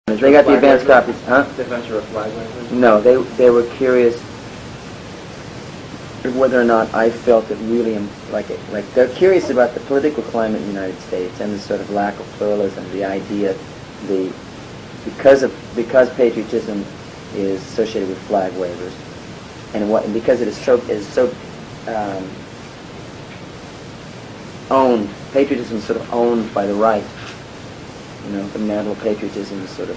They got the advanced copies, huh? The Adventure of Flag Wavers? No, they were curious whether or not I felt it really, like they're curious about the political climate in the United States and the sort of lack of pluralism, the idea, because patriotism is associated with flag wavers, and because it is so owned, patriotism is sort of owned by the right. You know, the mantle of patriotism is sort of.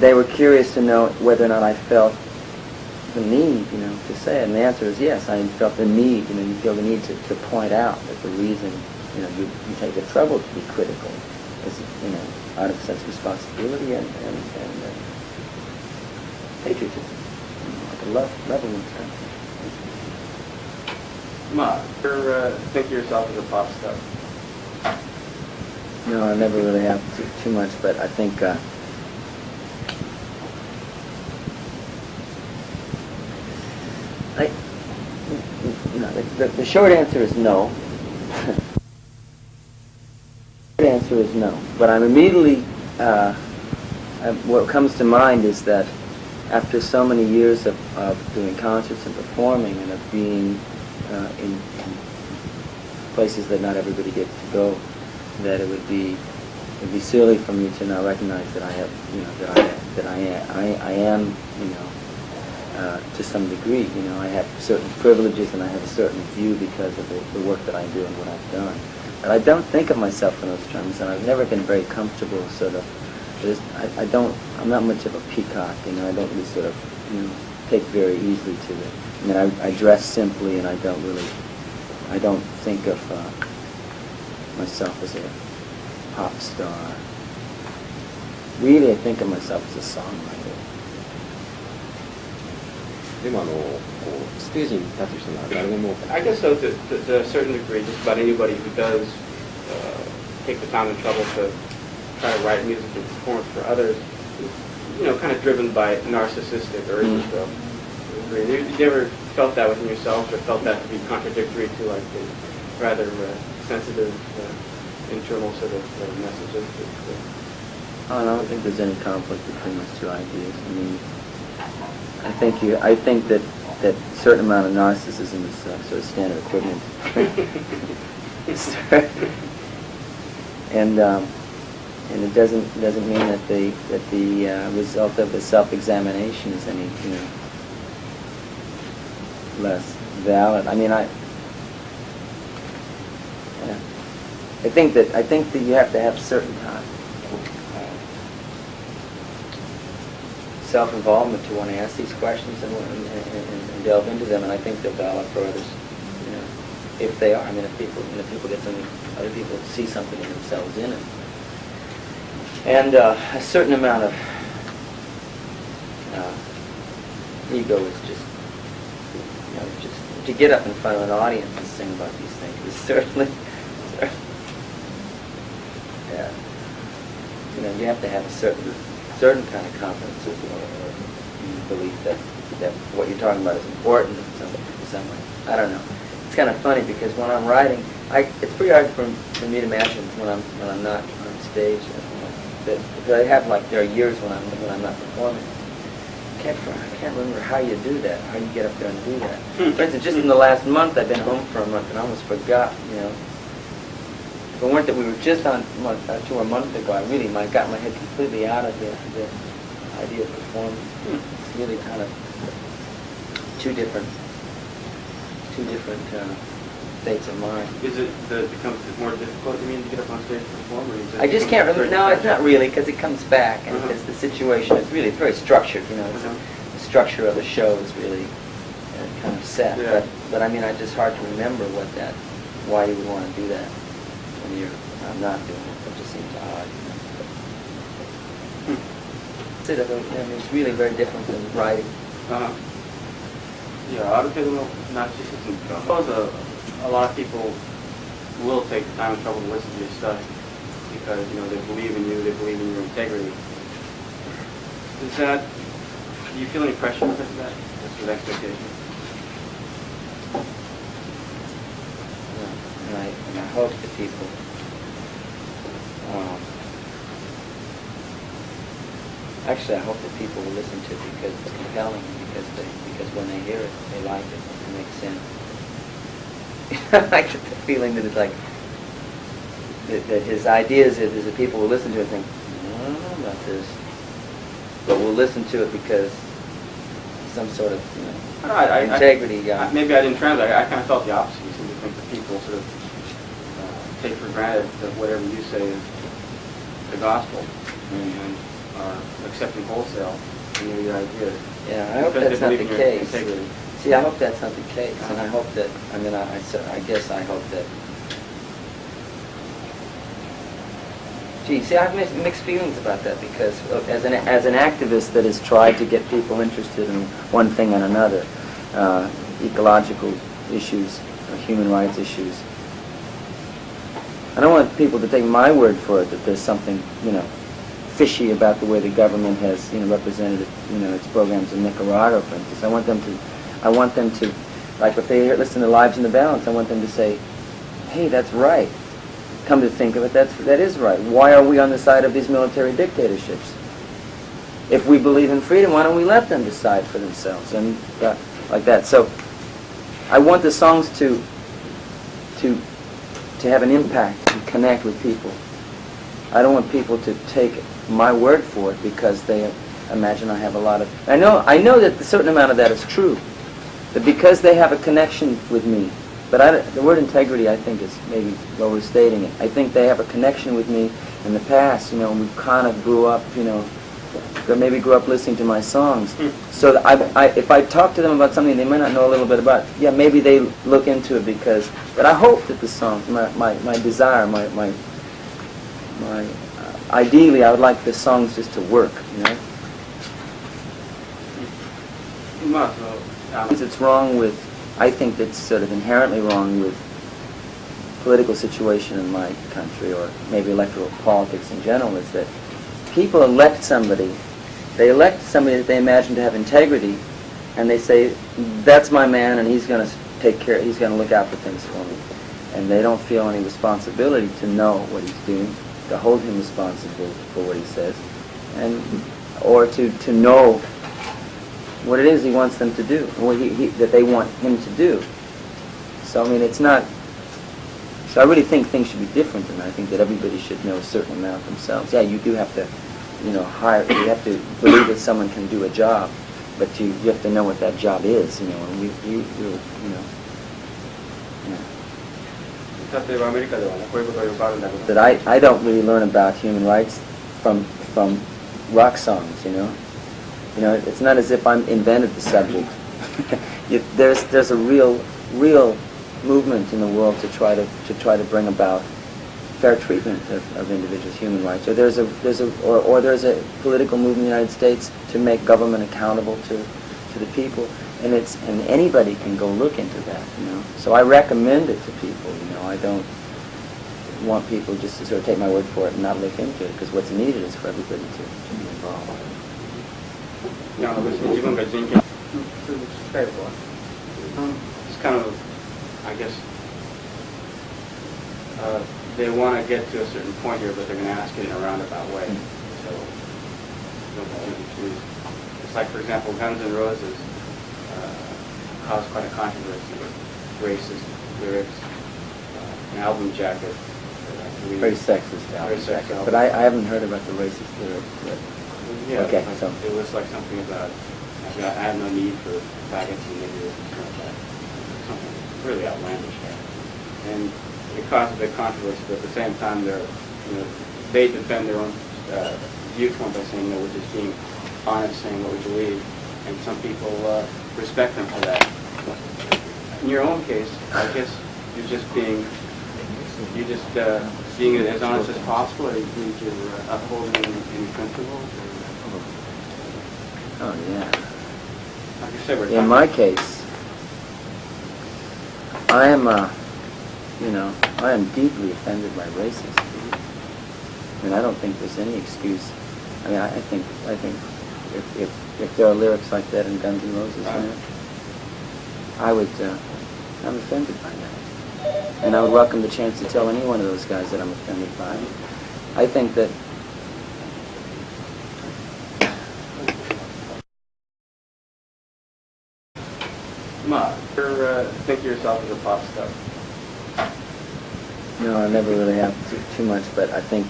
They were curious to know whether or not I felt the need, you know, to say it. And the answer is yes. I felt the need. You know, you feel the need to point out that the reason, you know, you take the trouble to be critical is, you know, out of a sense of responsibility and patriotism. You know, like a level in terms. Ma, you think of yourself as a pop star? No, I never really have too much, but I think you know, the short answer is no. The short answer is no. But I'm immediately what comes to mind is that after so many years of doing concerts and performing and of being in places that not everybody gets to go, that it would be silly for me to not recognize that I have, you know, that I am, you know, to some degree, you know, I have certain privileges and I have a certain view because of the work that I do and what I've done. But I don't think of myself in those terms, and I've never been very comfortable, sort of. I'm not much of a peacock, you know. I don't really sort of, you know, take very easily to it. I mean, I dress simply, and I don't think of myself as a pop star. Really, I think of myself as a songwriter. でもステージに立つ人なら誰でも I guess so, to a certain degree, just about anybody who does take the time and trouble to try to write music and perform for others, you know, kind of driven by narcissistic urges, though. You ever felt that within yourself, or felt that to be contradictory to like the rather sensitive internal sort of messages? I don't think there's any conflict between those two ideas. I mean, I think that a certain amount of narcissism is sort of standard equipment. And it doesn't mean that the result of the self-examination is any, you know, less valid. I mean, I think that you have to have certain time. Self-involvement to want to ask these questions and delve into them, and I think they're valid for others, you know, if they are. I mean, if people get something, other people see something in themselves in it, and a certain amount of ego is just, you know, just to get up in front of an audience and sing about these things is certainly, yeah, you know, you have to have a certain kind of confidence or belief that what you're talking about is important in some way. I don't know. It's kind of funny because when I'm writing, it's pretty hard for me to imagine when I'm not on stage. Because I have, like, there are years when I'm not performing. I can't remember how you do that, how you get up there and do that. For instance, just in the last month, I've been home for a month and I almost forgot, you know. If it weren't that we were just on tour a month ago, I really got my head completely out of the idea of performing. It's really kind of two different states of mind. Is it that it becomes more difficult, you mean, to get up on stage and perform? Or is it I just can't remember. No, it's not really, because it comes back, and because the situation is really, it's very structured, you know. The structure of the show is really kind of set. Yeah. But I mean, it's just hard to remember why you would want to do that when you're not doing it. It just seems odd, you know. I mean, it's really very different than writing. Yeah, I would say narcissism. I suppose a lot of people will take the time and trouble to listen to your stuff because, you know, they believe in you, they believe in your integrity. Do you feel any pressure with that? With expectations? And I hope that people Actually, I hope that people will listen to it because it's compelling, because when they hear it, they like it, it makes sense. I get the feeling that it's like, that his ideas is that people will listen to it and think, I don't know about this, but we'll listen to it because some sort of, integrity. Maybe I didn't translate. I kind of felt the opposite. You seem to think that people sort of take for granted that whatever you say is the gospel and are accepting wholesale your ideas. Yeah, I hope that's not the case. See, I hope that's not the case, and I hope that, I guess I hope that. Gee, see, I have mixed feelings about that because as an activist that has tried to get people interested in one thing and another, ecological issues, human rights issues, I don't want people to take my word for it that there's something, fishy about the way the government has, represented, its programs in Nicaragua, for instance. I want them to, like if they listen to Lives in the Balance, I want them to say, hey, that's right. Come to think of it, that is right. Why are we on the side of these military dictatorships? If we believe in freedom, why don't we let them decide for themselves? And like that. So I want the songs to have an impact and connect with people. I don't want people to take my word for it because they imagine I have a lot of... I know that a certain amount of that is true. That because they have a connection with me, but the word integrity, I think, is maybe overstating it. I think they have a connection with me in the past, we kind of grew up, maybe grew up listening to my songs. So that if I talk to them about something they might not know a little bit about, maybe they look into it but I hope that the songs, my desire, ideally I would like the songs just to work, It's wrong with, I think that's sort of inherently wrong with political situation in my country, or maybe electoral politics in general, is that people elect somebody that they imagine to have integrity, and they say, that's my man, and he's going to look out for things for me. And they don't feel any responsibility to know what he's doing, to hold him responsible for what he says, or to know what it is he wants them to do, what that they want him to do. So it's not. So I really think things should be different, and I think that everybody should know a certain amount themselves. Yeah, you do have to, hire. You have to believe that someone can do a job, but you have to know what that job is. And that I don't really learn about human rights from rock songs. It's not as if I'm invented the subject. There's a real movement in the world to try to bring about fair treatment of individuals' human rights. Or there's a political movement in the United States to make government accountable to the people, and anybody can go look into that. So I recommend it to people. I don't want people just to sort of take my word for it and not look into it, because what's needed is for everybody to be involved. It's kind of, I guess, they want to get to a certain point here, but they're going to ask it in a roundabout way. So, it's like, for example, Guns N' Roses caused quite a controversy with racist lyrics, an album jacket. Very sexist album jacket. But I haven't heard about the racist lyrics. Yeah, okay, so it was like something about, I have no need for faggots and niggers and stuff like that. Something really outlandish there. And it caused a big controversy, but at the same time, they defend their own viewpoint by saying, we're just being honest, saying what we believe, and some people respect them for that. In your own case, I guess you're just being as honest as possible, or you think you're upholding any principles? Oh, yeah. Like you said, in my case, I am deeply offended by racism. I don't think there's any excuse. I think if there are lyrics like that in Guns N' Roses, I'm offended by that. And I would welcome the chance to tell any one of those guys that I'm offended by. I think that think of yourself as a pop star? No, I never really have too much, but I think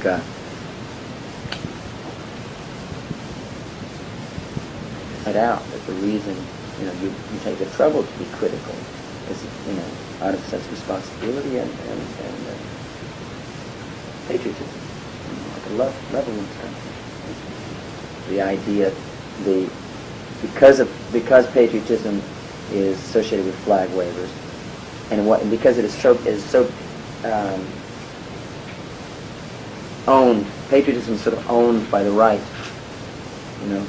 find out that the reason you take the trouble to be critical is out of such responsibility and patriotism, like a love of one's country. The idea, because patriotism is associated with flag wavers, and because it is so owned, patriotism is sort of owned by the right.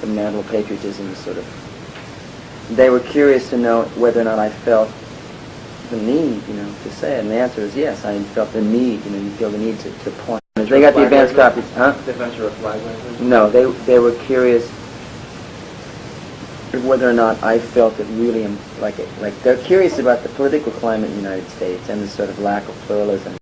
The mantle of patriotism is sort of. They were curious to know whether or not I felt the need, to say it, and the answer is yes. I felt the need. You feel the need to point. They got the advanced copies, huh? The adventure of flag wavers? No, they were curious whether or not I felt it really like they're curious about the political climate in the United States and the sort of lack of pluralism.